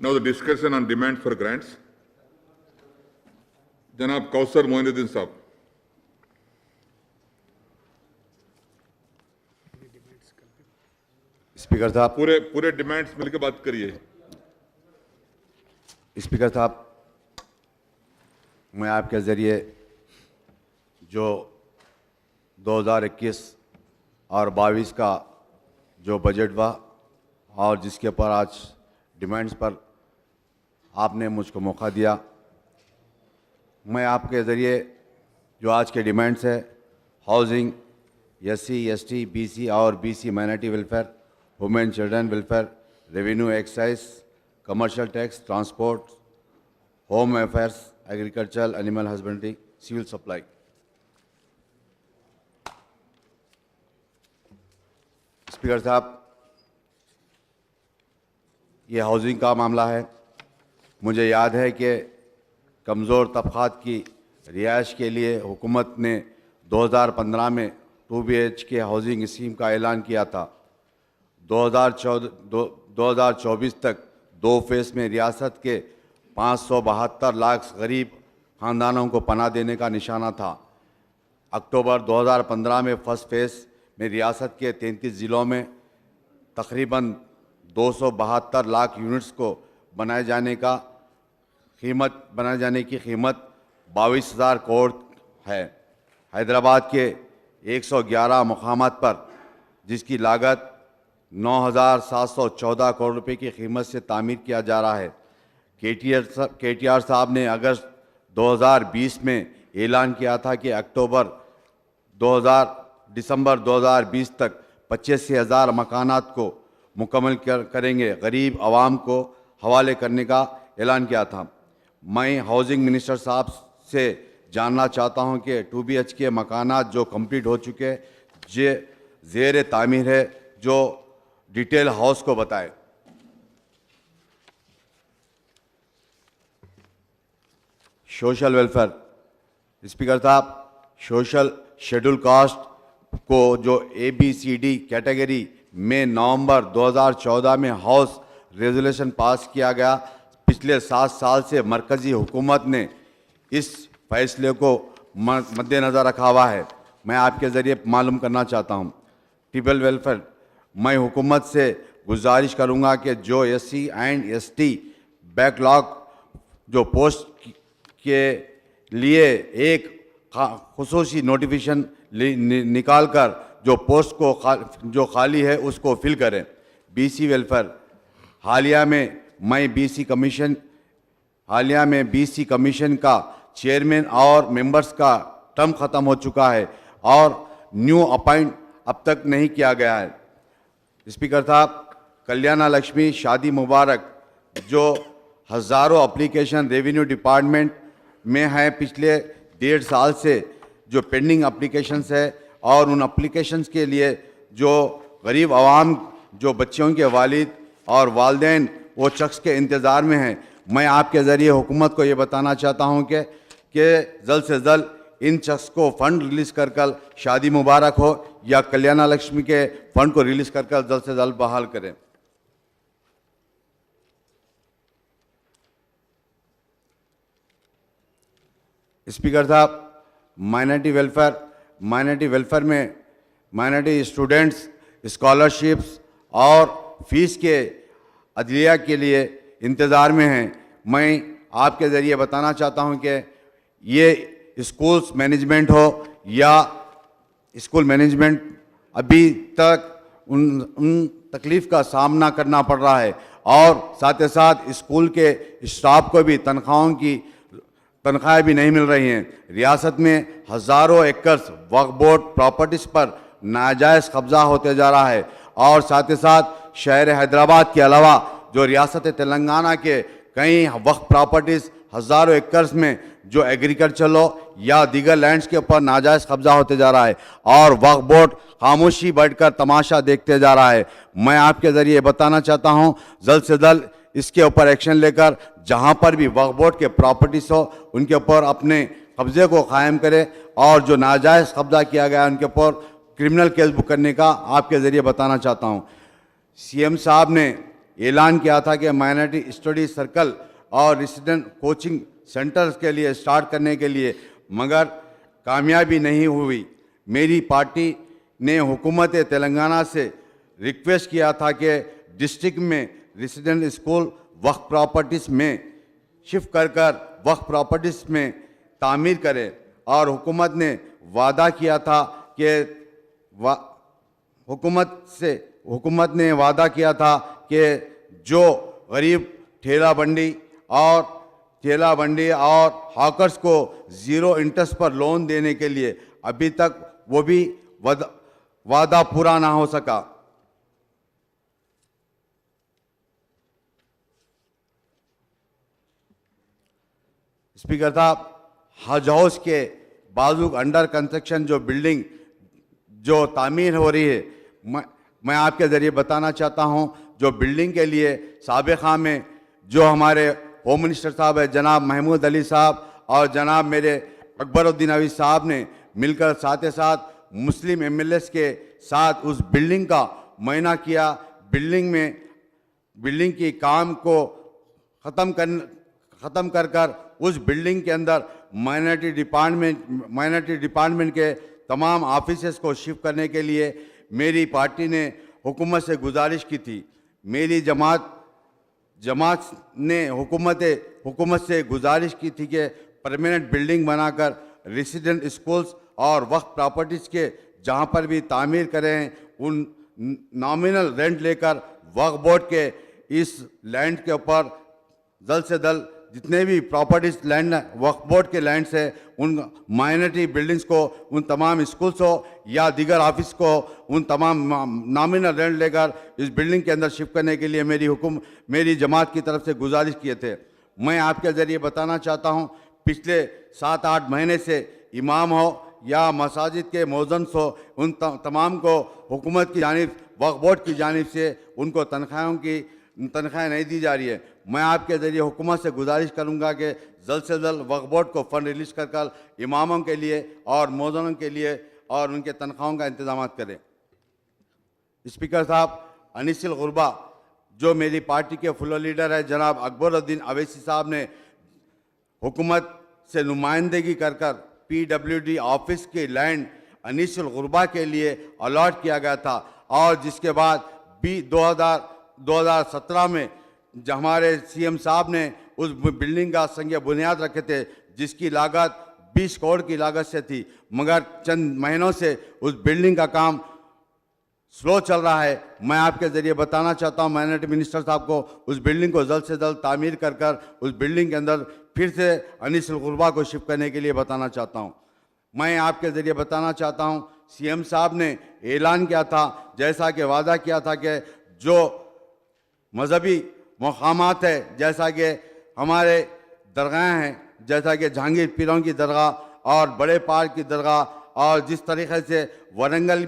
Now the discussion on demand for grants. जनाब कौसर मोइनुद्दीन साहब। Speaker साहब, पूरे डिमांड्स मिलकर बात करिए। स्पीकर साहब, मैं आपके ज़रिए जो 2021 और 22 का जो बजट हुआ और जिसके ऊपर आज डिमांड्स पर आपने मुझको मौका दिया, मैं आपके ज़रिए जो आज के डिमांड्स है हाउसिंग, SC, ST, BC और BC minority welfare, women children welfare, revenue excise, commercial tax, transport, home affairs, agriculture, animal husbandry, civil supply. Speaker साहब, ये हाउसिंग का मामला है। मुझे याद है कि कमज़ोर तबक़ात की रिहाइश के लिए हुकूमत ने 2015 में 2 BHK हाउसिंग स्कीम का ऐलान किया था। 2024 तक 2 फेज़ में रियासत के 572 लाख गरीब ख़ानदानों को पनाह देने का निशाना था। अक्टूबर 2015 में फर्स्ट फेज़ में रियासत के 33 ज़िलों में तकरीबन 272 लाख यूनिट्स को बनाए जाने की कीमत 22,000 करोड़ है। हैदराबाद के 111 मकामात पर जिसकी लागत 9,714 करोड़ रुपए की कीमत से तामीर किया जा रहा है। KTR साहब ने अगस्त 2020 में ऐलान किया था कि दिसंबर 2020 तक 85,000 मकानात को मुकम्मल करेंगे, गरीब आवाम को हवाले करने का ऐलान किया था। मैं हाउसिंग मिनिस्टर साहब से जानना चाहता हूं कि 2 BHK मकानात जो कंप्लीट हो चुके जे ज़ेर तामीर है, जो डिटेल हाउस को बताए। Social welfare. स्पीकर साहब, सोशल शेड्यूल कास्ट को जो ABCD कैटेगरी में नवंबर 2014 में हाउस रेजोल्यूशन पास किया गया। पिछले 7 साल से मरकज़ी हुकूमत ने इस फैसले को मद्देनज़र रखा हुआ है। मैं आपके ज़रिए मालूम करना चाहता हूँ। ट्रिपल वेलफेयर, मैं हुकूमत से गुजारिश करूँगा कि जो SC एंड ST बैकलॉग जो पोस्ट के लिए एक खुसूसी नोटिफिकेशन निकाल कर जो पोस्ट को जो खाली है उसको फिल करें। BC वेलफेयर, हालिया में BC कमीशन का चेयरमैन और मेंबर्स का टर्म ख़त्म हो चुका है और न्यू अपॉइंट अब तक नहीं किया गया है। स्पीकर साहब, कल्याणा लक्ष्मी शादी मुबारक जो हज़ारों एप्लीकेशन रेवेन्यू डिपार्टमेंट में है, पिछले 1.5 साल से जो पेंडिंग एप्लीकेशंस है और उन एप्लीकेशंस के लिए जो गरीब आवाम, जो बच्चों के वालिद और वालिदैन वो शख्स के इंतज़ार में हैं। मैं आपके ज़रिए हुकूमत को ये बताना चाहता हूँ कि जल्द से जल्द इन शख्स को फ़ंड रिलीज़ कर कल शादी मुबारक हो या कल्याणा लक्ष्मी के फ़ंड को रिलीज़ कर कल जल्द से जल्द बहाल करें। स्पीकर साहब, माइनॉरिटी वेलफेयर में माइनॉरिटी स्टूडेंट्स स्कॉलरशिप्स और फीस के अदलिया के लिए इंतज़ार में हैं। मैं आपके ज़रिए बताना चाहता हूं कि ये स्कूल्स मैनेजमेंट हो या स्कूल मैनेजमेंट अभी तक उन तकलीफ़ का सामना करना पड़ रहा है और साथ ही साथ स्कूल के स्टाफ को भी तनख्वाहें भी नहीं मिल रही हैं। रियासत में हज़ारों एकड़ वक्फ बोर्ड प्रॉपर्टीज़ पर नाजायज़ कब्ज़ा होते जा रहा है और साथ ही साथ शहर हैदराबाद के अलावा जो रियासत तेलंगाना के कई वक्फ प्रॉपर्टीज़ हज़ारों एकड़ में जो एग्रीकल्चर या दीगर लैंड्स के ऊपर नाजायज़ कब्ज़ा होते जा रहा है और वक्फ बोर्ड खामोशी बैठकर तमाशा देखते जा रहा है। मैं आपके ज़रिए बताना चाहता हूँ, जल्द से जल्द इसके ऊपर एक्शन लेकर जहाँ पर भी वक्फ बोर्ड के प्रॉपर्टीज़ हो उनके ऊपर अपने कब्ज़े को कायम करें और जो नाजायज़ कब्ज़ा किया गया उनके ऊपर क्रिमिनल केस बुक करने का आपके ज़रिए बताना चाहता हूँ। CM साहब ने ऐलान किया था कि माइनॉरिटी स्टडी सर्कल और रेसिडेंट कोचिंग सेंटर्स के लिए स्टार्ट करने के लिए, मगर कामयाबी नहीं हुई। मेरी पार्टी ने हुकूमत तेलंगाना से रिक्वेस्ट किया था कि डिस्ट्रिक्ट में रेसिडेंट स्कूल वक्फ प्रॉपर्टीज़ में शिफ्ट कर वक्फ प्रॉपर्टीज़ में तामीर करें, और हुकूमत ने वादा किया था कि हुकूमत ने वादा किया था कि जो गरीब ठेला बंडी और हॉकर्स को ज़ीरो इंटरेस्ट पर लोन देने के लिए अभी तक वो भी वादा पूरा ना हो सका। स्पीकर साहब, हज हाउस के बाजू अंडर कंस्ट्रक्शन जो बिल्डिंग जो तामीर हो रही है, मैं आपके ज़रिए बताना चाहता हूं, जो बिल्डिंग के लिए साबिक़ा में जो हमारे होम मिनिस्टर साहब है जनाब महमूद अली साहब और जनाब मेरे अकबरुद्दीन अवी साहब ने मिलकर साथ ही साथ मुस्लिम एमएलएस के साथ उस बिल्डिंग का मुआयना किया। बिल्डिंग की काम को ख़त्म कर उस बिल्डिंग के अंदर माइनॉरिटी डिपार्टमेंट के तमाम ऑफिसेस को शिफ्ट करने के लिए मेरी पार्टी ने हुकूमत से गुजारिश की थी। मेरी जमात ने हुकूमत से गुजारिश की थी कि परमानेंट बिल्डिंग बनाकर रेसिडेंट स्कूल्स और वक्फ प्रॉपर्टीज़ के जहाँ पर भी तामीर करें, उन नॉमिनल रेंट लेकर वक्फ बोर्ड के इस लैंड के ऊपर जल्द से जल्द जितने भी प्रॉपर्टीज लैंड वक्फ बोर्ड के लैंड से उन माइनॉरिटी बिल्डिंग्स को, उन तमाम स्कूल्स हो या दीगर ऑफिस को, उन तमाम नॉमिनल रेंट लेकर इस बिल्डिंग के अंदर शिफ्ट करने के लिए मेरी जमात की तरफ से गुजारिश किए थे। मैं आपके ज़रिए बताना चाहता हूँ, पिछले 7-8 महीने से इमाम हो या मसाजिद के मौज़न हो, उन तमाम को हुकूमत की जानिब वक्फ बोर्ड की जानिब से उनको तनख्वाहें नहीं दी जा रही है। मैं आपके ज़रिए हुकूमत से गुजारिश करूंगा कि जल्द से जल्द वक्फ बोर्ड को फ़ंड रिलीज कर इमामों के लिए और मौज़नों के लिए और उनके तनख्वाहों का इंतजाम करें। स्पीकर साहब, अनिसिल गुरबा जो मेरी पार्टी के फ्लोर लीडर है जनाब अकबरुद्दीन अवैसी साहब ने हुकूमत से नुमाइंदगी कर PWD ऑफिस के लैंड अनिसिल गुरबा के लिए अलॉट किया गया था, और जिसके बाद 2017 में हमारे CM साहब ने उस बिल्डिंग का संग बुनियाद रखे थे, जिसकी लागत 20 करोड़ की लागत से थी, मगर चंद महीनों से उस बिल्डिंग का काम स्लो चल रहा है। मैं आपके ज़रिए बताना चाहता हूं माइनॉरिटी मिनिस्टर साहब को उस बिल्डिंग को जल्द से जल्द तामीर कर उस बिल्डिंग के अंदर फिर से अनिसिल गुरबा को शिफ्ट करने के लिए बताना चाहता हूं। मैं आपके ज़रिए बताना चाहता हूं, CM साहब ने ऐलान किया था, जैसा कि वादा किया था कि जो मजहबी मकामात है, जैसा कि हमारे दरगाहें हैं, जैसा कि जहांगीर पीरों की दरगाह और बड़े पार की दरगाह, और जिस तरीक़े से वरंगल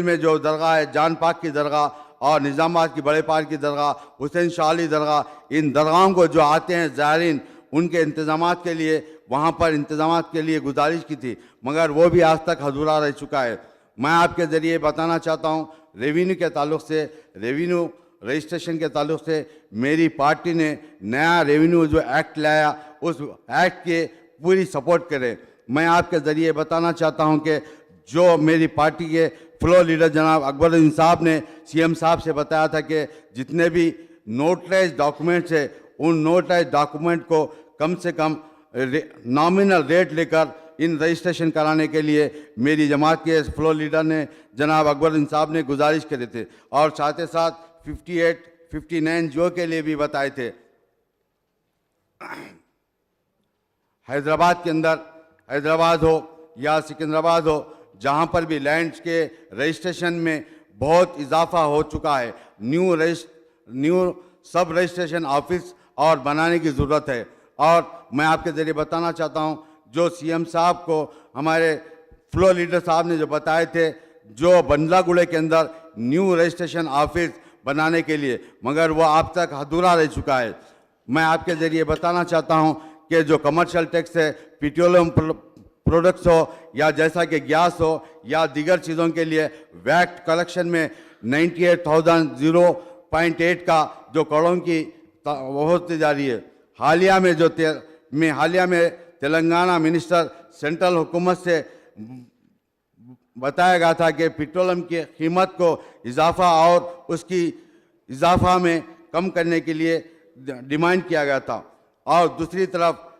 में जो दरगाह है जान पाक की दरगाह और निज़ामाबाद की बड़े पार की दरगाह, हुसैन शाह अली दरगाह, इन दरगाहों को जो आते हैं ज़ायरीन, उनके इंतज़ामात के लिए वहाँ पर इंतज़ामात के लिए गुजारिश की थी, मगर वो भी आज तक अधूरा रह चुका है। मैं आपके ज़रिए बताना चाहता हूँ, रेवेन्यू के ताल्लुक़ से, रेवेन्यू रजिस्ट्रेशन के ताल्लुक़ से मेरी पार्टी ने नया रेवेन्यू जो एक्ट लाया, उस एक्ट के पूरी सपोर्ट करें। मैं आपके ज़रिए बताना चाहता हूं कि जो मेरी पार्टी के फ्लोर लीडर जनाब अकबरुद्दीन साहब ने CM साहब से बताया था कि जितने भी नोटराइज डॉक्यूमेंट्स है, उन नोटराइज डॉक्यूमेंट को कम से कम नॉमिनल रेट लेकर इन रजिस्ट्रेशन कराने के लिए मेरी जमात के फ्लोर लीडर ने जनाब अकबरुद्दीन साहब ने गुजारिश करे थे, और साथ ही साथ 58-59 जो के लिए भी बताए थे। हैदराबाद के अंदर, हैदराबाद हो या सिकंदराबाद हो, जहाँ पर भी लैंड्स के रजिस्ट्रेशन में बहुत इजाफा हो चुका है। न्यू सब रजिस्ट्रेशन ऑफिस और बनाने की ज़रूरत है। और मैं आपके ज़रिए बताना चाहता हूँ, जो CM साहब को हमारे फ्लोर लीडर साहब ने जो बताए थे, जो बंदलागुड़े के अंदर न्यू रजिस्ट्रेशन ऑफिस बनाने के लिए, मगर वो अब तक अधूरा रह चुका है। मैं आपके ज़रिए बताना चाहता हूं कि जो कमर्शियल टैक्स है, पेट्रोलियम प्रोडक्ट्स हो या जैसा कि गैस हो या दीगर चीज़ों के लिए वैट कलेक्शन में 98,000.8 का जो करोड़ों की वो होती जा रही है। हालिया में तेलंगाना मिनिस्टर सेंट्रल हुकूमत से बताया गया था कि पेट्रोलियम की कीमत को इजाफा और उसकी इजाफा में कम करने के लिए डिमांड किया गया था। और दूसरी तरफ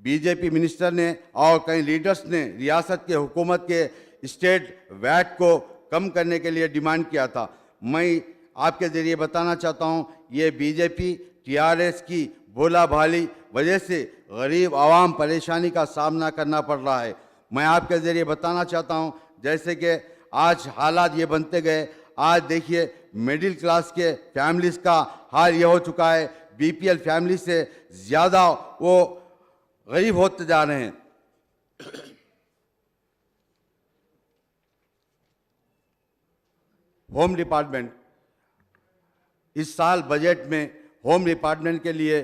बीजेपी मिनिस्टर ने और कई लीडर्स ने रियासत के हुकूमत के स्टेट वैट को कम करने के लिए डिमांड किया था। मैं आपके ज़रिए बताना चाहता हूं, ये बीजेपी टीआरएस की भोला भाली वजह से गरीब आवाम परेशानी का सामना करना पड़ रहा है। मैं आपके ज़रिए बताना चाहता हूं, जैसे कि आज हालात ये बनते गए, आज देखिए मिडिल क्लास के फैमिलीज़ का हाल ये हो चुका है, बीपीएल फैमिली से ज़्यादा वो गरीब होते जा रहे हैं। होम डिपार्टमेंट, इस साल बजट में होम डिपार्टमेंट के लिए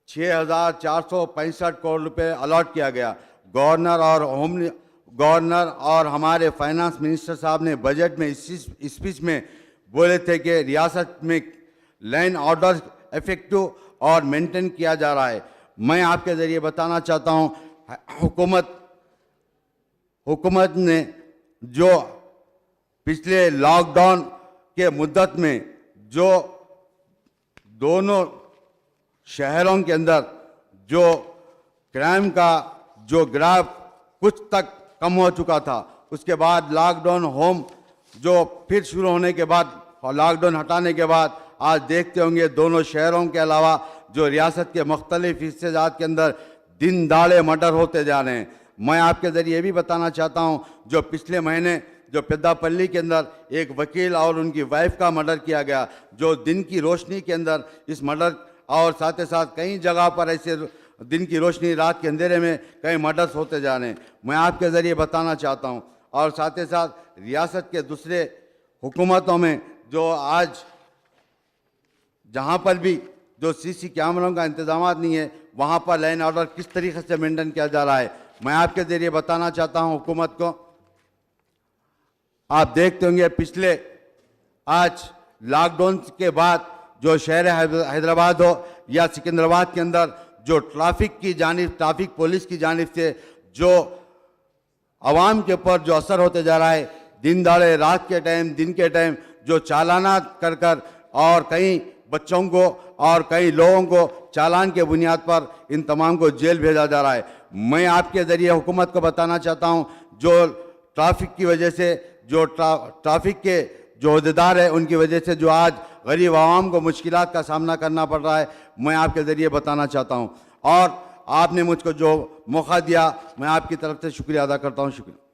6,465 करोड़ रुपए अलॉट किया गया। गवर्नर और हमारे फाइनेंस मिनिस्टर साहब ने बजट में इस स्पीच में बोले थे कि रियासत में लैंड ऑर्डर इफेक्टिव और मेंटेन किया जा रहा है। मैं आपके ज़रिए बताना चाहता हूं, हुकूमत ने जो पिछले लॉकडाउन के मुद्दत में जो दोनों शहरों के अंदर जो क्राइम का जो ग्राफ कुछ तक कम हो चुका था, उसके बाद लॉकडाउन होम जो फिर शुरू होने के बाद और लॉकडाउन हटाने के बाद आज देखते होंगे दोनों शहरों के अलावा जो रियासत के मुख्तलिफ हिस्सेजात के अंदर दिन दाड़े मर्डर होते जा रहे हैं। मैं आपके ज़रिए ये भी बताना चाहता हूँ, जो पिछले महीने जो पेद्दापल्ली के अंदर एक वकील और उनकी वाइफ का मर्डर किया गया, जो दिन की रोशनी के अंदर इस मर्डर और साथ ही साथ कई जगह पर ऐसे दिन की रोशनी रात के अंधेरे में कई मर्डर्स होते जा रहे हैं। मैं आपके ज़रिए बताना चाहता हूँ, और साथ ही साथ रियासत के दूसरे हुकूमतों में जो आज जहाँ पर भी जो सीसी कैमरों का इंतजाम नहीं है, वहाँ पर लाइन ऑर्डर किस तरीके से मेंटेन किया जा रहा है। मैं आपके ज़रिए बताना चाहता हूँ हुकूमत को, आप देखते होंगे पिछले आज लॉकडाउन के बाद जो शहर हैदराबाद हो या सिकंदराबाद के अंदर जो ट्रैफिक पुलिस की जानिब से जो आवाम के ऊपर जो असर होते जा रहा है, दिन दाड़े रात के टाइम दिन के टाइम जो चालाना कर कर और कई बच्चों को और कई लोगों को चालान के बुनियाद पर इन तमाम को जेल भेजा जा रहा है। मैं आपके ज़रिए हुकूमत को बताना चाहता हूं, जो ट्रैफिक की वजह से जो ट्रैफिक के जो अहदेदार है उनकी वजह से जो आज गरीब आवाम को मुश्किलात का सामना करना पड़ रहा है, मैं आपके ज़रिए बताना चाहता हूं। और आपने मुझको जो मौका दिया, मैं आपकी तरफ से शुक्रिया अदा करता हूं। शुक्रिया।